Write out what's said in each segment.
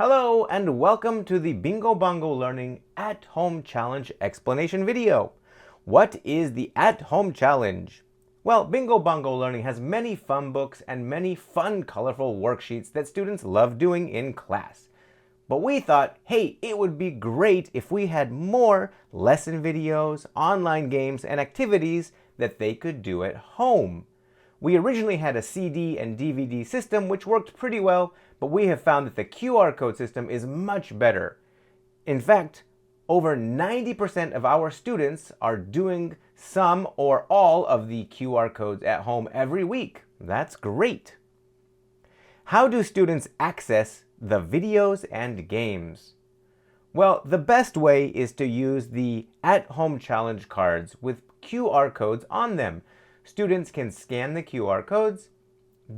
Hello and welcome to the Bingo Bongo Learning at Home Challenge explanation video. What is the at home challenge? Well, Bingo Bongo Learning has many fun books and many fun, colorful worksheets that students love doing in class. But we thought, hey, it would be great if we had more lesson videos, online games, and activities that they could do at home. We originally had a CD and DVD system which worked pretty well, but we have found that the QR code system is much better. In fact, over 90% of our students are doing some or all of the QR codes at home every week. That's great. How do students access the videos and games? Well, the best way is to use the at-home challenge cards with QR codes on them. Students can scan the QR codes,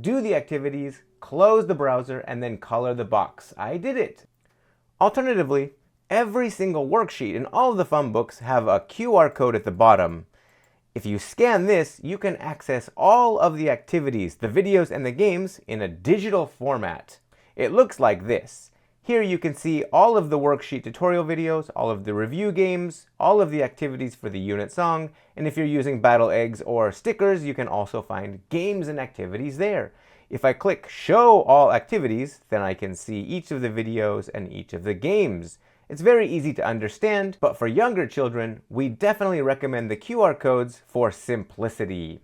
do the activities, close the browser, and then color the box. I did it. Alternatively, every single worksheet in all of the fun books have a QR code at the bottom. If you scan this, you can access all of the activities, the videos, and the games in a digital format. It looks like this. Here you can see all of the worksheet tutorial videos, all of the review games, all of the activities for the unit song, and if you're using battle eggs or stickers, you can also find games and activities there. If I click Show All Activities, then I can see each of the videos and each of the games. It's very easy to understand, but for younger children, we definitely recommend the QR codes for simplicity.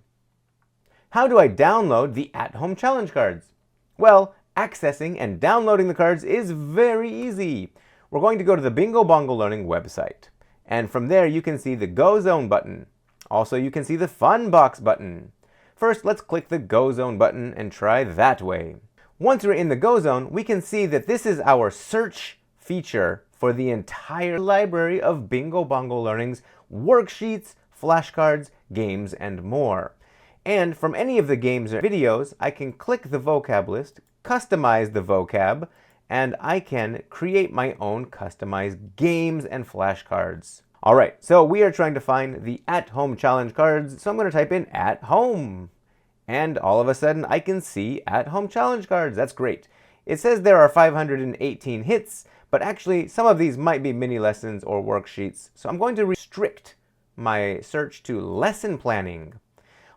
How do I download the at-home challenge cards? Well, accessing and downloading the cards is very easy. We're going to go to the Bingo Bongo Learning website. And from there you can see the Go Zone button. Also you can see the Fun Box button. First, let's click the Go Zone button and try that way. Once we're in the Go Zone, we can see that this is our search feature for the entire library of Bingo Bongo Learning's worksheets, flashcards, games, and more. And from any of the games or videos, I can click the vocab list, customize the vocab, and I can create my own customized games and flashcards. Alright, so we are trying to find the at-home challenge cards, so I'm going to type in at home. And all of a sudden I can see at-home challenge cards. That's great. It says there are 518 hits, but actually some of these might be mini lessons or worksheets, so I'm going to restrict my search to lesson planning.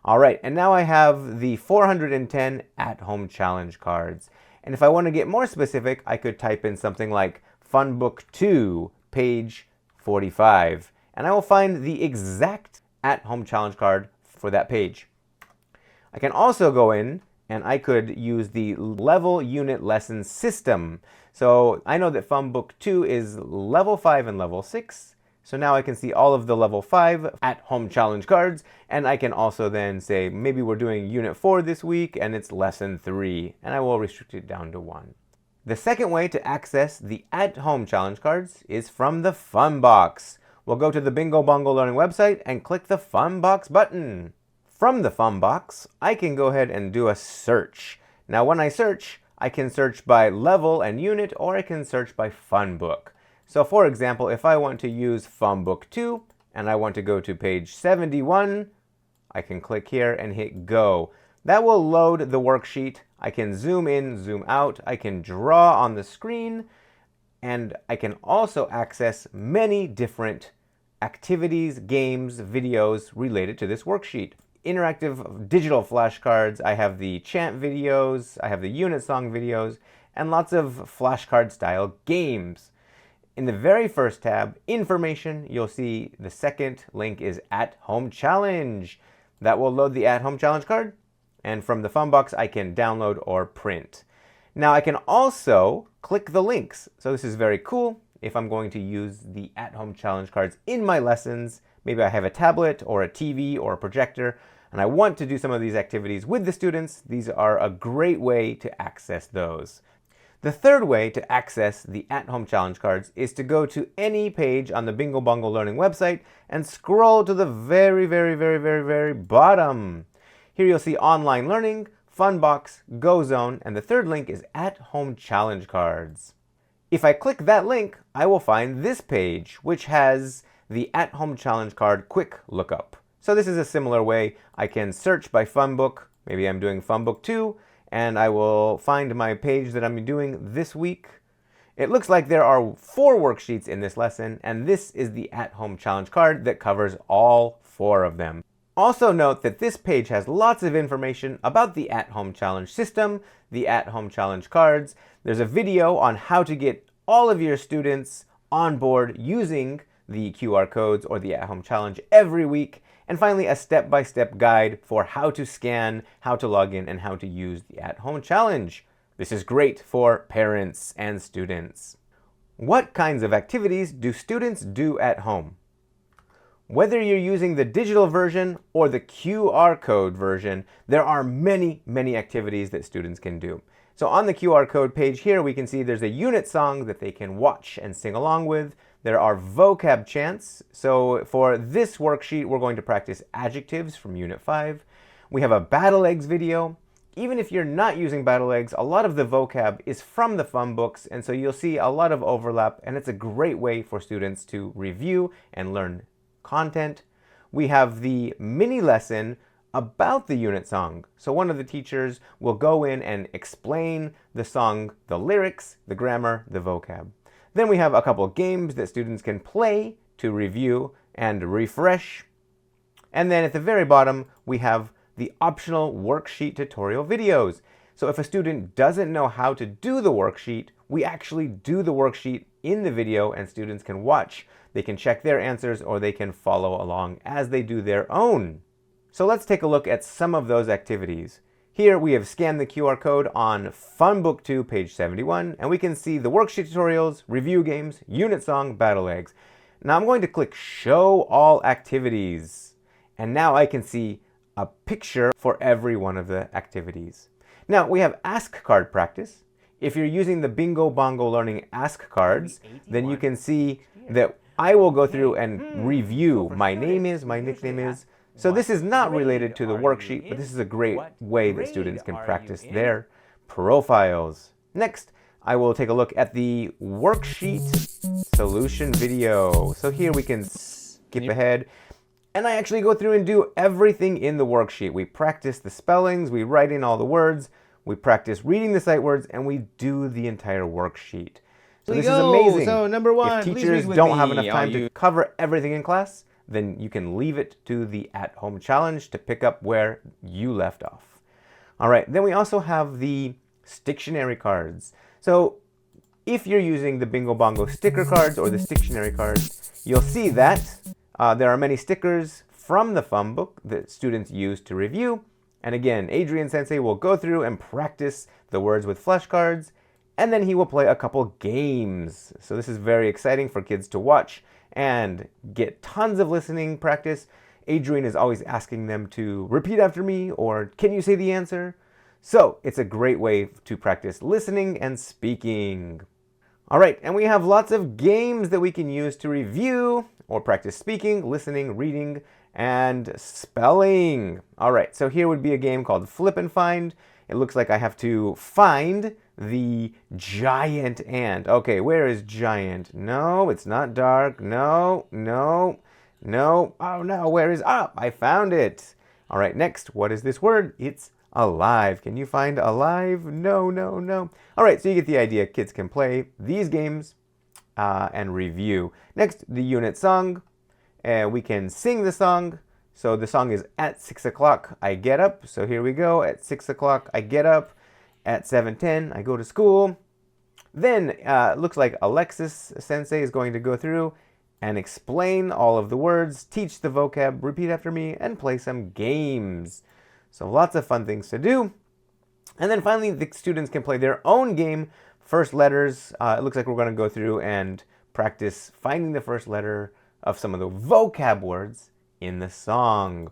Alright, and now I have the 410 at-home challenge cards. And if I want to get more specific, I could type in something like Fun Book 2, page 45, and I will find the exact at-home challenge card for that page. I can also go in and I could use the level unit lesson system. So I know that Fun Book 2 is level 5 and level 6. So now I can see all of the level 5 at-home challenge cards, and I can also then say maybe we're doing unit 4 this week and it's lesson 3, and I will restrict it down to 1. The second way to access the at-home challenge cards is from the Fun Box. We'll go to the Bingo Bongo Learning website and click the Fun Box button. From the Fun Box, I can go ahead and do a search. Now when I search, I can search by level and unit, or I can search by Fun Book. So for example, if I want to use Fun Book 2 and I want to go to page 71, I can click here and hit go. That will load the worksheet. I can zoom in, zoom out, I can draw on the screen, and I can also access many different activities, games, videos related to this worksheet. Interactive digital flashcards, I have the chant videos, I have the unit song videos, and lots of flashcard style games. In the very first tab, information, you'll see the second link is at home challenge. That will load the at home challenge card, and from the Fun Box I can download or print. Now I can also click the links. So this is very cool. If I'm going to use the at home challenge cards in my lessons, maybe I have a tablet or a TV or a projector, and I want to do some of these activities with the students, these are a great way to access those. The third way to access the at-home challenge cards is to go to any page on the Bingo Bongo Learning website and scroll to the very bottom. Here you'll see online learning, Fun Box, Go Zone, and the third link is at-home challenge cards. If I click that link, I will find this page, which has the at-home challenge card quick lookup. So this is a similar way. I can search by Fun Book. Maybe I'm doing Fun Book 2, and I will find my page that I'm doing this week. It looks like there are 4 worksheets in this lesson, and this is the at-home challenge card that covers all 4 of them. Also note that this page has lots of information about the at-home challenge system, the at-home challenge cards. There's a video on how to get all of your students on board using the QR codes or the at-home challenge every week. And finally, a step-by-step guide for how to scan, how to log in, and how to use the at-home challenge. This is great for parents and students. What kinds of activities do students do at home? Whether you're using the digital version or the QR code version, there are many activities that students can do. So on the QR code page here, we can see there's a unit song that they can watch and sing along with. There are vocab chants. So for this worksheet, we're going to practice adjectives from Unit 5. We have a Battle Eggs video. Even if you're not using Battle Eggs, a lot of the vocab is from the fun books, and so you'll see a lot of overlap, and it's a great way for students to review and learn content. We have the mini lesson about the unit song. So one of the teachers will go in and explain the song, the lyrics, the grammar, the vocab. Then we have a couple of games that students can play to review and refresh. And then at the very bottom, we have the optional worksheet tutorial videos. So if a student doesn't know how to do the worksheet, we actually do the worksheet in the video and students can watch. They can check their answers or they can follow along as they do their own. So let's take a look at some of those activities. Here we have scanned the QR code on Fun Book 2, page 71, and we can see the worksheet tutorials, review games, unit song, Battle Eggs. Now I'm going to click Show All Activities, and now I can see a picture for every one of the activities. Now we have Ask Card Practice. If you're using the Bingo Bongo Learning Ask Cards, then you can see that I will go through and review my name is, my nickname is. So this is not related to the worksheet, but this is a great way that students can practice their profiles. Next, I will take a look at the worksheet solution video. So here we can skip ahead. And I actually go through and do everything in the worksheet. We practice the spellings, we write in all the words, we practice reading the sight words, and we do the entire worksheet. So this is amazing. So number 1, if teachers don't have enough time to cover everything in class, then you can leave it to the at-home challenge to pick up where you left off. All right, then we also have the Sticktionary cards. So if you're using the Bingo Bongo sticker cards or the Sticktionary cards, you'll see that there are many stickers from the fun book that students use to review. And again, Adrian Sensei will go through and practice the words with flashcards, and then he will play a couple games. So this is very exciting for kids to watch and get tons of listening practice. Adrian is always asking them to repeat after me or can you say the answer? So it's a great way to practice listening and speaking. All right, and we have lots of games that we can use to review or practice speaking, listening, reading, and spelling. All right, so here would be a game called Flip and Find. It looks like I have to find the giant ant. Okay, where is giant? No, it's not dark. No. Oh no, where is up? I found it. All right, next, what is this word? It's alive. Can you find alive? No. All right, so you get the idea. Kids can play these games and review. Next, the unit song. We can sing the song. So the song is At 6 o'clock, I get up. So here we go. At 6 o'clock, I get up. At 7:10, I go to school. Then looks like Alexis Sensei is going to go through and explain all of the words, teach the vocab, repeat after me, and play some games. So lots of fun things to do. And then finally, the students can play their own game, first letters. It looks like we're going to go through and practice finding the first letter of some of the vocab words in the song.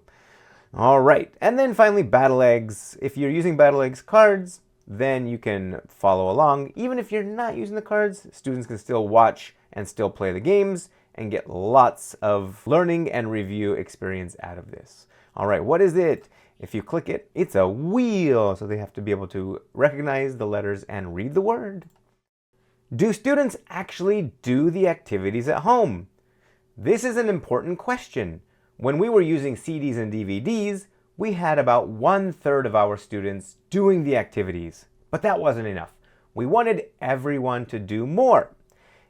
All right, and then finally, Battle Eggs. If you're using Battle Eggs cards, then you can follow along. Even if you're not using the cards, students can still watch and still play the games and get lots of learning and review experience out of this. All right, what is it? If you click it, it's a wheel. So they have to be able to recognize the letters and read the word. Do students actually do the activities at home? This is an important question. When we were using CDs and DVDs, we had about 1/3 of our students doing the activities, but that wasn't enough. We wanted everyone to do more.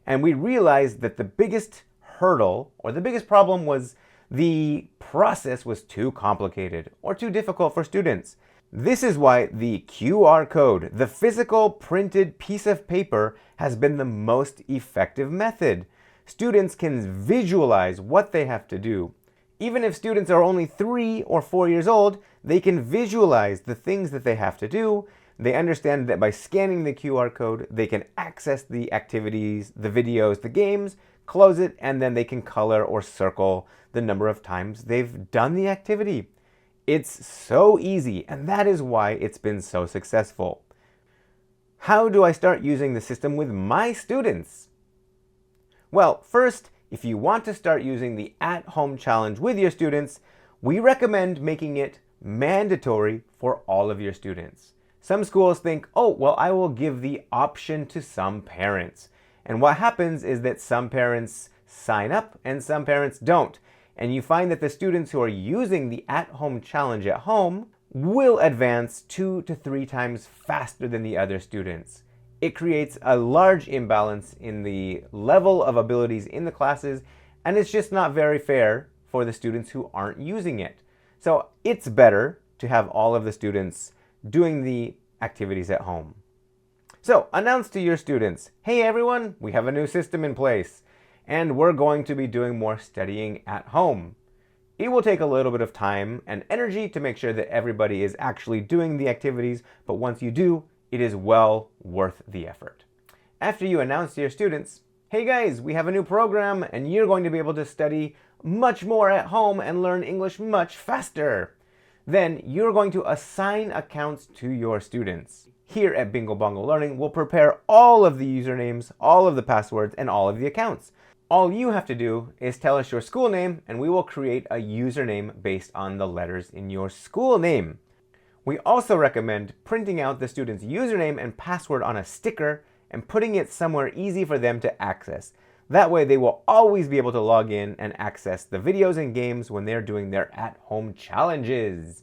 And we realized that the biggest hurdle or the biggest problem was the process was too complicated or too difficult for students. This is why the QR code, the physical printed piece of paper, has been the most effective method. Students can visualize what they have to do. Even if students are only 3 or 4 years old, they can visualize the things that they have to do. They understand that by scanning the QR code, they can access the activities, the videos, the games, close it, and then they can color or circle the number of times they've done the activity. It's so easy, and that is why it's been so successful. How do I start using the system with my students? Well, first, if you want to start using the at-home challenge with your students, we recommend making it mandatory for all of your students. Some schools think, oh, well, I will give the option to some parents. And what happens is that some parents sign up and some parents don't. And you find that the students who are using the at-home challenge at home will advance 2 to 3 times faster than the other students. It creates a large imbalance in the level of abilities in the classes, and it's just not very fair for the students who aren't using it. So it's better to have all of the students doing the activities at home. So announce to your students, hey everyone, we have a new system in place, and we're going to be doing more studying at home. It will take a little bit of time and energy to make sure that everybody is actually doing the activities, but once you do, it is well worth the effort. After you announce to your students, hey guys, we have a new program and you're going to be able to study much more at home and learn English much faster. Then you're going to assign accounts to your students. Here at Bingo Bongo Learning, we'll prepare all of the usernames, all of the passwords, and all of the accounts. All you have to do is tell us your school name and we will create a username based on the letters in your school name. We also recommend printing out the student's username and password on a sticker and putting it somewhere easy for them to access. That way they will always be able to log in and access the videos and games when they're doing their at-home challenges.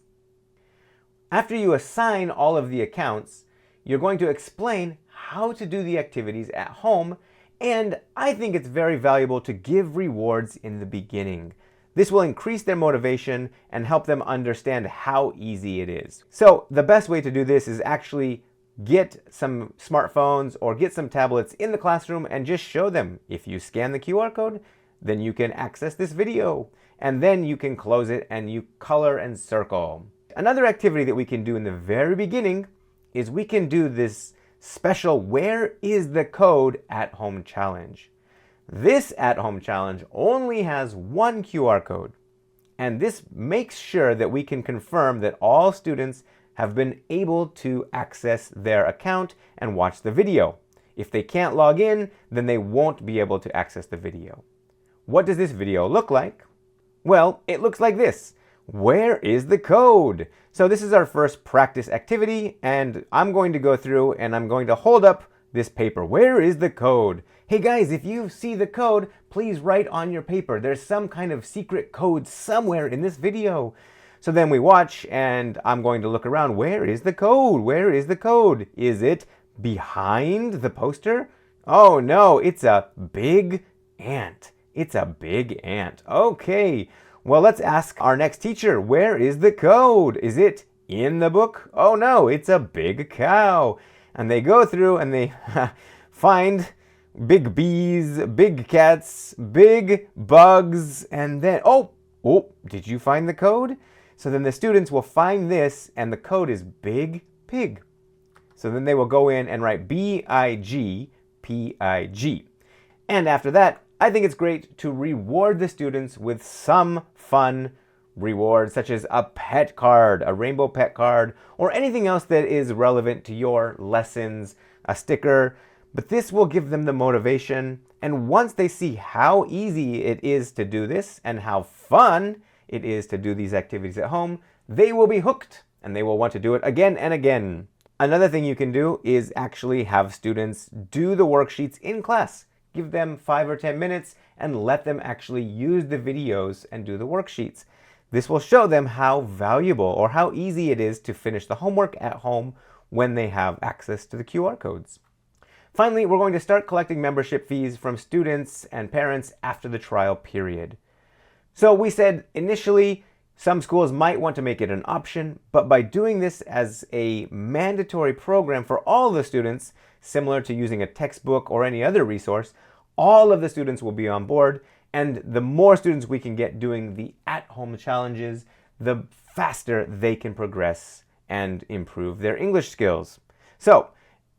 After you assign all of the accounts, you're going to explain how to do the activities at home, and I think it's very valuable to give rewards in the beginning. This will increase their motivation and help them understand how easy it is. So the best way to do this is actually get some smartphones or get some tablets in the classroom and just show them. If you scan the QR code, then you can access this video, and then you can close it and you color and circle. Another activity that we can do in the very beginning is we can do this special "Where is the code?" at-home challenge. This at-home challenge only has one QR code, and this makes sure that we can confirm that all students have been able to access their account and watch the video. If they can't log in, then they won't be able to access the video. What does this video look like? Well, it looks like this. Where is the code? So this is our first practice activity, and I'm going to go through and I'm going to hold up this paper. Where is the code? Hey guys, if you see the code, please write on your paper. There's some kind of secret code somewhere in this video. So then we watch, and I'm going to look around. Where is the code? Where is the code? Is it behind the poster? Oh no, it's a big ant. It's a big ant. Okay, well, let's ask our next teacher. Where is the code? Is it in the book? Oh no, it's a big cow. And they go through and they find big bees, big cats, big bugs, and then, oh, did you find the code? So then the students will find this, and the code is big pig. So then they will go in and write BIGPIG. And after that, I think it's great to reward the students with some fun rewards, such as a pet card, a rainbow pet card, or anything else that is relevant to your lessons, a sticker. But this will give them the motivation, and once they see how easy it is to do this and how fun it is to do these activities at home, they will be hooked and they will want to do it again and again. Another thing you can do is actually have students do the worksheets in class. Give them 5 or 10 minutes and let them actually use the videos and do the worksheets. This will show them how valuable or how easy it is to finish the homework at home when they have access to the QR codes. Finally, we're going to start collecting membership fees from students and parents after the trial period. So we said initially, some schools might want to make it an option, but by doing this as a mandatory program for all the students, similar to using a textbook or any other resource, all of the students will be on board, and the more students we can get doing the at-home challenges, the faster they can progress and improve their English skills. So,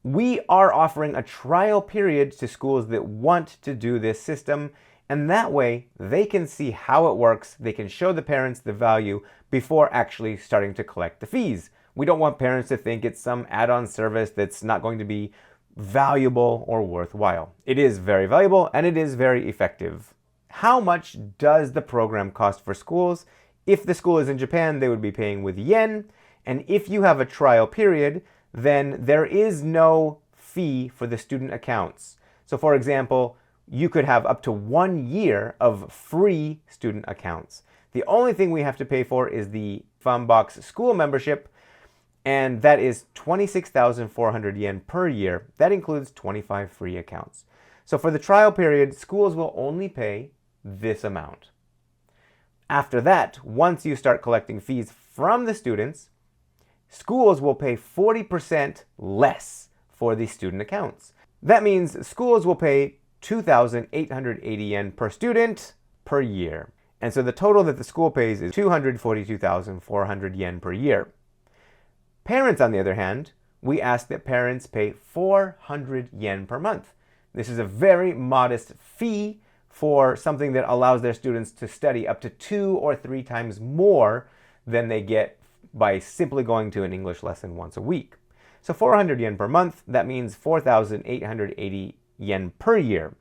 we are offering a trial period to schools that want to do this system, and that way they can see how it works, they can show the parents the value before actually starting to collect the fees. We don't want parents to think it's some add-on service that's not going to be valuable or worthwhile. It is very valuable and it is very effective. How much does the program cost for schools? If the school is in Japan, they would be paying with yen, and if you have a trial period, then there is no fee for the student accounts. So for example, you could have up to 1 year of free student accounts. The only thing we have to pay for is the Funbox school membership, and that is 26,400 yen per year. That includes 25 free accounts. So for the trial period, schools will only pay this amount. After that, once you start collecting fees from the students, schools will pay 40% less for the student accounts. That means schools will pay 2,880 yen per student per year. And so the total that the school pays is 242,400 yen per year. Parents, on the other hand, we ask that parents pay 400 yen per month. This is a very modest fee for something that allows their students to study up to 2 or 3 times more than they get by simply going to an English lesson once a week. So 400 yen per month, that means 4,880 yen per year,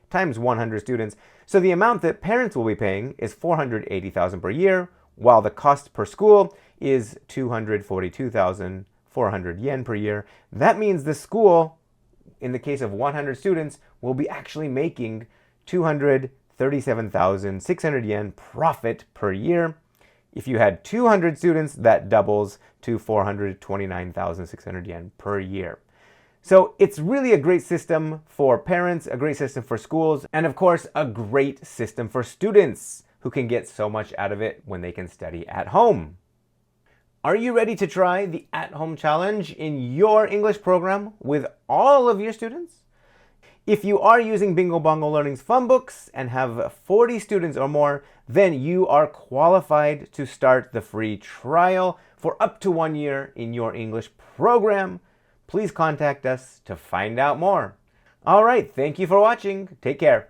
times 100 students. So the amount that parents will be paying is 480,000 per year, while the cost per school is 242,400 yen per year. That means the school, in the case of 100 students, will be actually making 237,600 yen profit per year. If you had 200 students, that doubles to 429,600 yen per year. So it's really a great system for parents, a great system for schools, and of course, a great system for students who can get so much out of it when they can study at home. Are you ready to try the at-home challenge in your English program with all of your students? If you are using Bingo Bongo Learning's fun books and have 40 students or more, then you are qualified to start the free trial for up to 1 year in your English program. Please contact us to find out more. All right, thank you for watching. Take care.